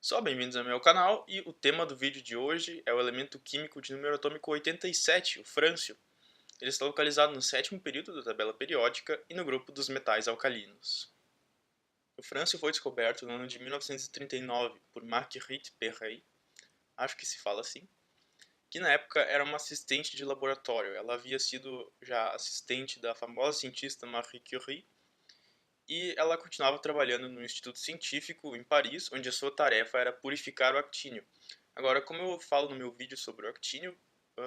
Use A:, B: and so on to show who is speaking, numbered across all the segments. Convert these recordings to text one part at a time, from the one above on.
A: Só bem-vindos ao meu canal e o tema do vídeo de hoje é o elemento químico de número atômico 87, o frâncio. Ele está localizado no sétimo período da tabela periódica e no grupo dos metais alcalinos. O frâncio foi descoberto no ano de 1939 por Marguerite Perret, acho que se fala assim, que na época era uma assistente de laboratório. Ela havia sido já assistente da famosa cientista Marie Curie e ela continuava trabalhando no instituto científico em Paris, onde a sua tarefa era purificar o actínio. Agora, como eu falo no meu vídeo sobre o actínio,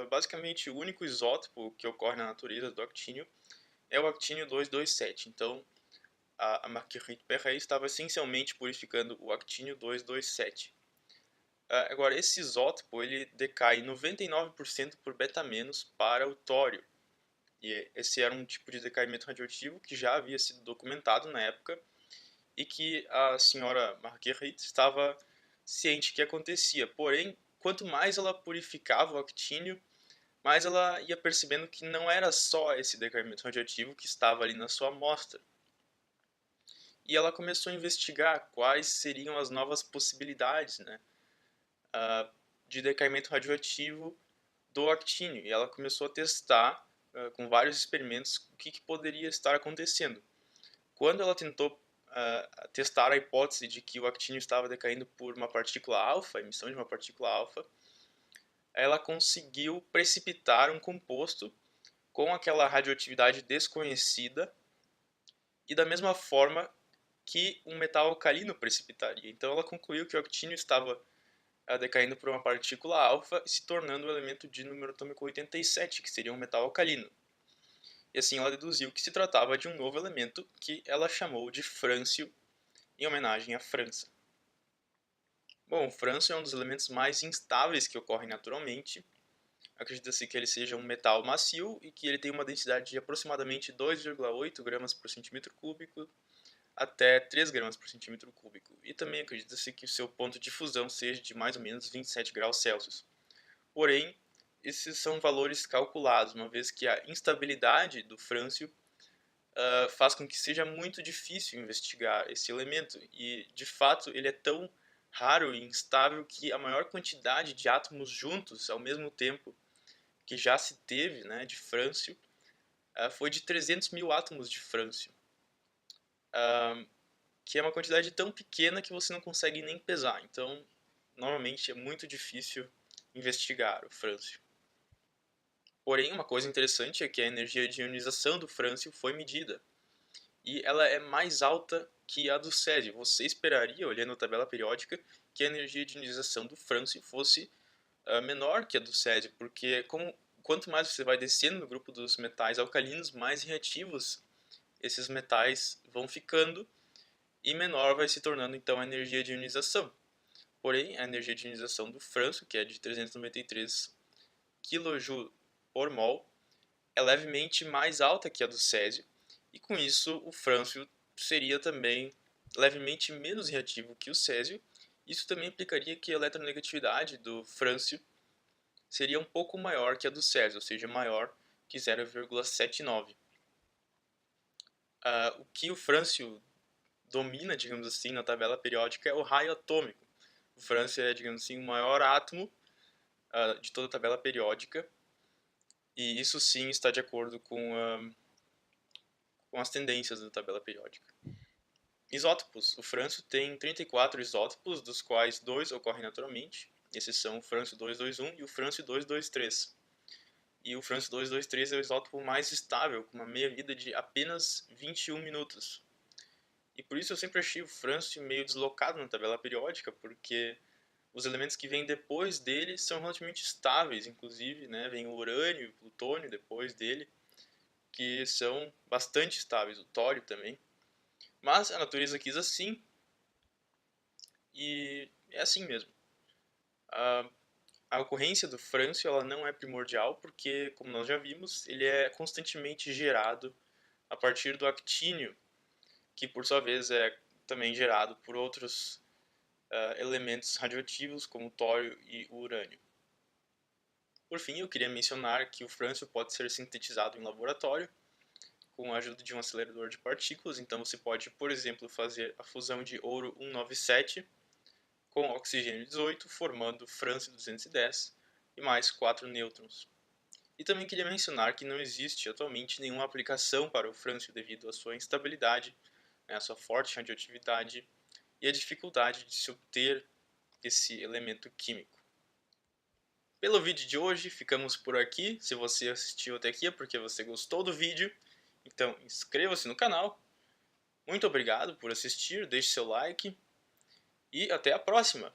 A: basicamente o único isótopo que ocorre na natureza do actínio é o actínio 227. Então, a Marguerite Perret estava essencialmente purificando o actínio 227. Agora, esse isótopo ele decai 99% por beta- para o tório. E esse era um tipo de decaimento radioativo que já havia sido documentado na época e que a senhora Marguerite estava ciente que acontecia. Porém, quanto mais ela purificava o actínio, mais ela ia percebendo que não era só esse decaimento radioativo que estava ali na sua amostra. E ela começou a investigar quais seriam as novas possibilidades, né, de decaimento radioativo do actínio. E ela começou a testar, com vários experimentos, o que poderia estar acontecendo. Quando ela tentou testar a hipótese de que o actínio estava decaindo por uma partícula alfa, emissão de uma partícula alfa, ela conseguiu precipitar um composto com aquela radioatividade desconhecida e da mesma forma que um metal alcalino precipitaria. Então ela concluiu que o actínio estava decaindo por uma partícula alfa e se tornando o elemento de número atômico 87, que seria um metal alcalino. E assim ela deduziu que se tratava de um novo elemento que ela chamou de frâncio, em homenagem à França. Bom, o frâncio é um dos elementos mais instáveis que ocorrem naturalmente. Acredita-se que ele seja um metal macio e que ele tem uma densidade de aproximadamente 2,8 gramas por centímetro cúbico até 3 gramas por centímetro cúbico. E também acredita-se que o seu ponto de fusão seja de mais ou menos 27 graus Celsius. Porém, esses são valores calculados, uma vez que a instabilidade do frâncio faz com que seja muito difícil investigar esse elemento. E, de fato, ele é tão raro e instável que a maior quantidade de átomos juntos ao mesmo tempo que já se teve, né, de frâncio foi de 300 mil átomos de frâncio, que é uma quantidade tão pequena que você não consegue nem pesar. Então, normalmente é muito difícil investigar o frâncio. Porém, uma coisa interessante é que a energia de ionização do frâncio foi medida. E ela é mais alta que a do césio. Você esperaria, olhando a tabela periódica, que a energia de ionização do frâncio fosse menor que a do césio, porque quanto mais você vai descendo no grupo dos metais alcalinos, mais reativos esses metais vão ficando e menor vai se tornando então a energia de ionização. Porém, a energia de ionização do frâncio, que é de 393 kJ por mol, é levemente mais alta que a do césio, e com isso o frâncio seria também levemente menos reativo que o césio. Isso também implicaria que a eletronegatividade do frâncio seria um pouco maior que a do césio, ou seja, maior que 0,79. O que o frâncio domina, digamos assim, na tabela periódica é o raio atômico. O frâncio é, digamos assim, o maior átomo de toda a tabela periódica, e isso sim está de acordo com as tendências da tabela periódica. Isótopos. O frâncio tem 34 isótopos, dos quais 2 ocorrem naturalmente. Esses são o frâncio 221 e o frâncio 223. E o frâncio 223 é o isótopo mais estável, com uma meia-vida de apenas 21 minutos. E por isso eu sempre achei o frâncio meio deslocado na tabela periódica, porque os elementos que vêm depois dele são relativamente estáveis, inclusive, né, vem o urânio e o plutônio depois dele, que são bastante estáveis, o tório também. Mas a natureza quis assim, e é assim mesmo. A, a ocorrência do frâncio ela não é primordial, porque, como nós já vimos, ele é constantemente gerado a partir do actínio, que por sua vez é também gerado por outros elementos radioativos, como o tório e o urânio. Por fim, eu queria mencionar que o frâncio pode ser sintetizado em laboratório, com a ajuda de um acelerador de partículas. Então você pode, por exemplo, fazer a fusão de ouro 197 com oxigênio 18, formando frâncio 210 e mais 4 nêutrons. E também queria mencionar que não existe atualmente nenhuma aplicação para o frâncio devido à sua instabilidade, a sua forte radioatividade e a dificuldade de se obter esse elemento químico. Pelo vídeo de hoje, ficamos por aqui. Se você assistiu até aqui é porque você gostou do vídeo, então inscreva-se no canal. Muito obrigado por assistir, deixe seu like e até a próxima!